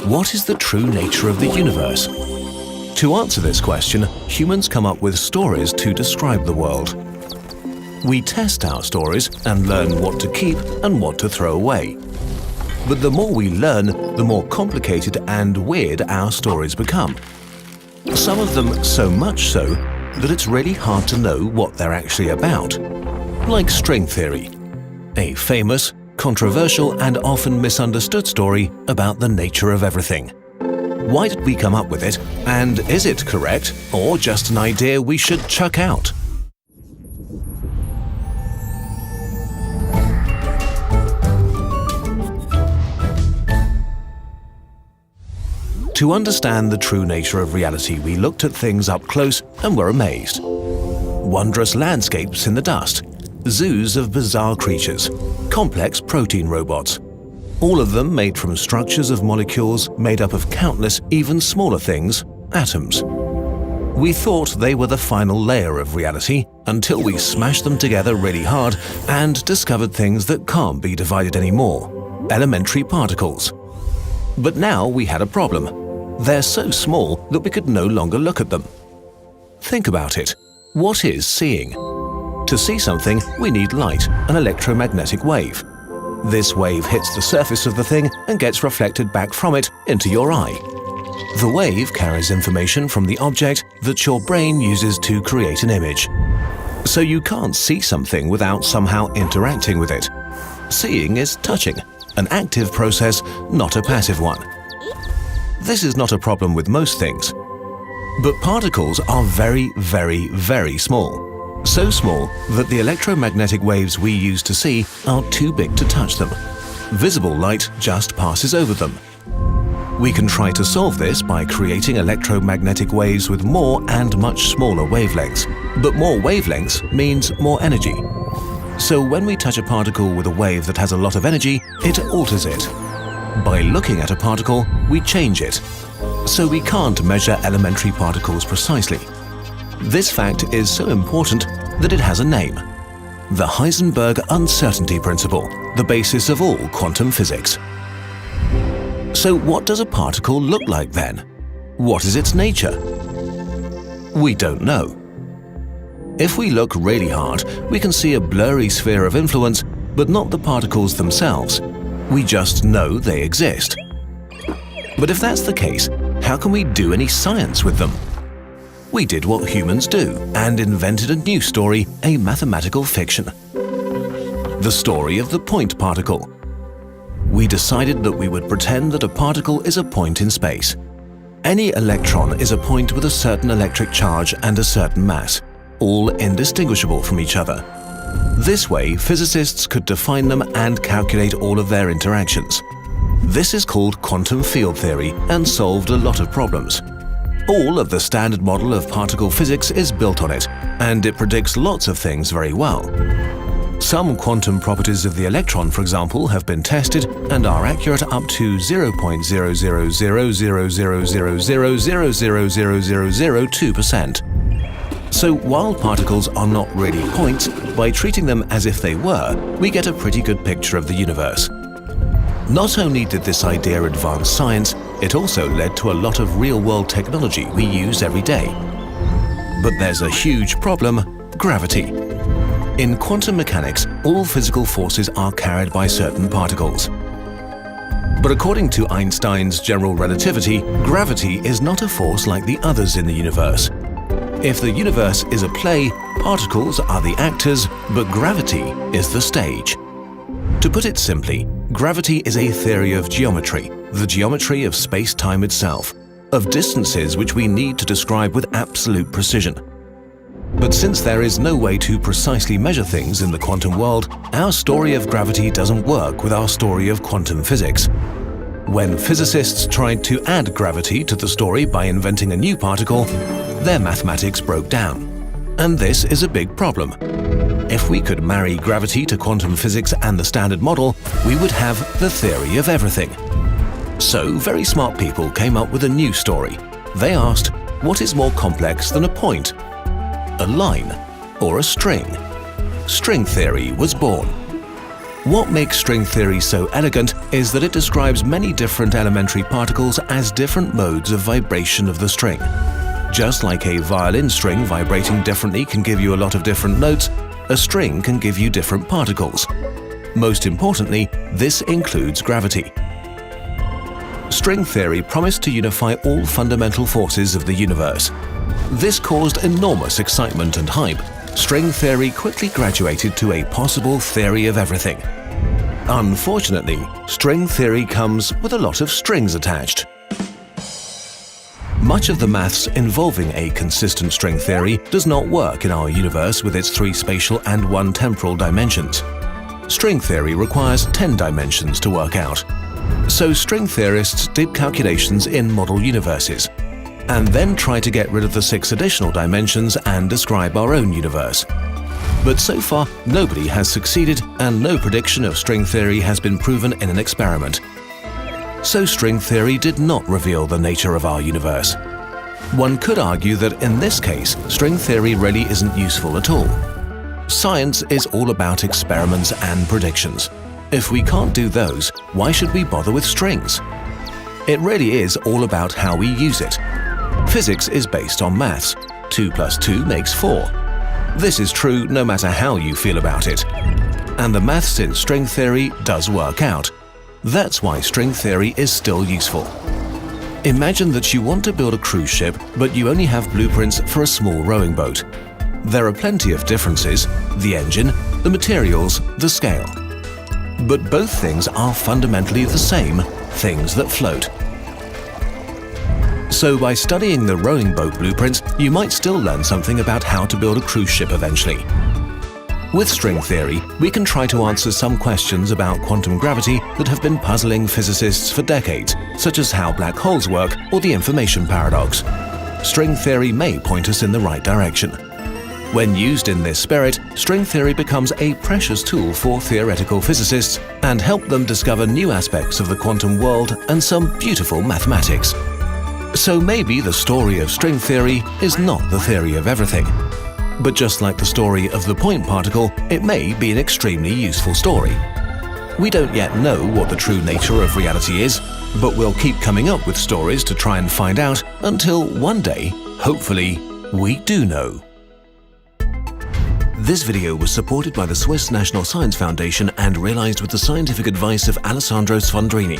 What is the true nature of the universe? To answer this question, humans come up with stories to describe the world. We test our stories and learn what to keep and what to throw away. But the more we learn, the more complicated and weird our stories become. Some of them so much so that it's really hard to know what they're actually about. Like string theory, a famous, controversial and often misunderstood story about the nature of everything. Why did we come up with it, and is it correct or just an idea we should chuck out? To understand the true nature of reality, we looked at things up close and were amazed. Wondrous landscapes in the dust, zoos of bizarre creatures, complex protein robots, all of them made from structures of molecules made up of countless, even smaller things, atoms. We thought they were the final layer of reality until we smashed them together really hard and discovered things that can't be divided anymore, elementary particles. But now we had a problem. They're so small that we could no longer look at them. Think about it. What is seeing? To see something, we need light, an electromagnetic wave. This wave hits the surface of the thing and gets reflected back from it into your eye. The wave carries information from the object that your brain uses to create an image. So you can't see something without somehow interacting with it. Seeing is touching, an active process, not a passive one. This is not a problem with most things. But particles are very, very, very small. So small that the electromagnetic waves we use to see are too big to touch them. Visible light just passes over them. We can try to solve this by creating electromagnetic waves with more and much smaller wavelengths. But more wavelengths means more energy. So when we touch a particle with a wave that has a lot of energy, it alters it. By looking at a particle, we change it. So we can't measure elementary particles precisely. This fact is so important that it has a name. The Heisenberg uncertainty principle, the basis of all quantum physics. So what does a particle look like then? What is its nature? We don't know. If we look really hard, we can see a blurry sphere of influence, but not the particles themselves. We just know they exist. But if that's the case, how can we do any science with them? We did what humans do and invented a new story, a mathematical fiction. The story of the point particle. We decided that we would pretend that a particle is a point in space. Any electron is a point with a certain electric charge and a certain mass, all indistinguishable from each other. This way, physicists could define them and calculate all of their interactions. This is called quantum field theory and solved a lot of problems. All of the standard model of particle physics is built on it, and it predicts lots of things very well. Some quantum properties of the electron, for example, have been tested and are accurate up to 0.0000000000002%. So while particles are not really points, by treating them as if they were, we get a pretty good picture of the universe. Not only did this idea advance science, it also led to a lot of real-world technology we use every day. But there's a huge problem: gravity. In quantum mechanics, all physical forces are carried by certain particles. But according to Einstein's general relativity, gravity is not a force like the others in the universe. If the universe is a play, particles are the actors, but gravity is the stage. To put it simply, gravity is a theory of geometry, the geometry of space-time itself, of distances which we need to describe with absolute precision. But since there is no way to precisely measure things in the quantum world, our story of gravity doesn't work with our story of quantum physics. When physicists tried to add gravity to the story by inventing a new particle, their mathematics broke down. And this is a big problem. If we could marry gravity to quantum physics and the standard model, we would have the theory of everything. So very smart people came up with a new story. They asked, what is more complex than a point? A line or a string? String theory was born. What makes string theory so elegant is that it describes many different elementary particles as different modes of vibration of the string. Just like a violin string vibrating differently can give you a lot of different notes, a string can give you different particles. Most importantly, this includes gravity. String theory promised to unify all fundamental forces of the universe. This caused enormous excitement and hype. String theory quickly graduated to a possible theory of everything. Unfortunately, string theory comes with a lot of strings attached. Much of the maths involving a consistent string theory does not work in our universe with its 3 spatial and 1 temporal dimensions. String theory requires 10 dimensions to work out. So string theorists did calculations in model universes, and then try to get rid of the 6 additional dimensions and describe our own universe. But so far, nobody has succeeded, and no prediction of string theory has been proven in an experiment. So string theory did not reveal the nature of our universe. One could argue that in this case, string theory really isn't useful at all. Science is all about experiments and predictions. If we can't do those, why should we bother with strings? It really is all about how we use it. Physics is based on maths. 2 + 2 makes 4. This is true no matter how you feel about it. And the maths in string theory does work out. That's why string theory is still useful. Imagine that you want to build a cruise ship, but you only have blueprints for a small rowing boat. There are plenty of differences: the engine, the materials, the scale. But both things are fundamentally the same: things that float. So by studying the rowing boat blueprints, you might still learn something about how to build a cruise ship eventually. With string theory, we can try to answer some questions about quantum gravity that have been puzzling physicists for decades, such as how black holes work or the information paradox. String theory may point us in the right direction. When used in this spirit, string theory becomes a precious tool for theoretical physicists and help them discover new aspects of the quantum world and some beautiful mathematics. So maybe the story of string theory is not the theory of everything. But just like the story of the point particle, it may be an extremely useful story. We don't yet know what the true nature of reality is, but we'll keep coming up with stories to try and find out until one day, hopefully, we do know. This video was supported by the Swiss National Science Foundation and realized with the scientific advice of Alessandro Sfondrini.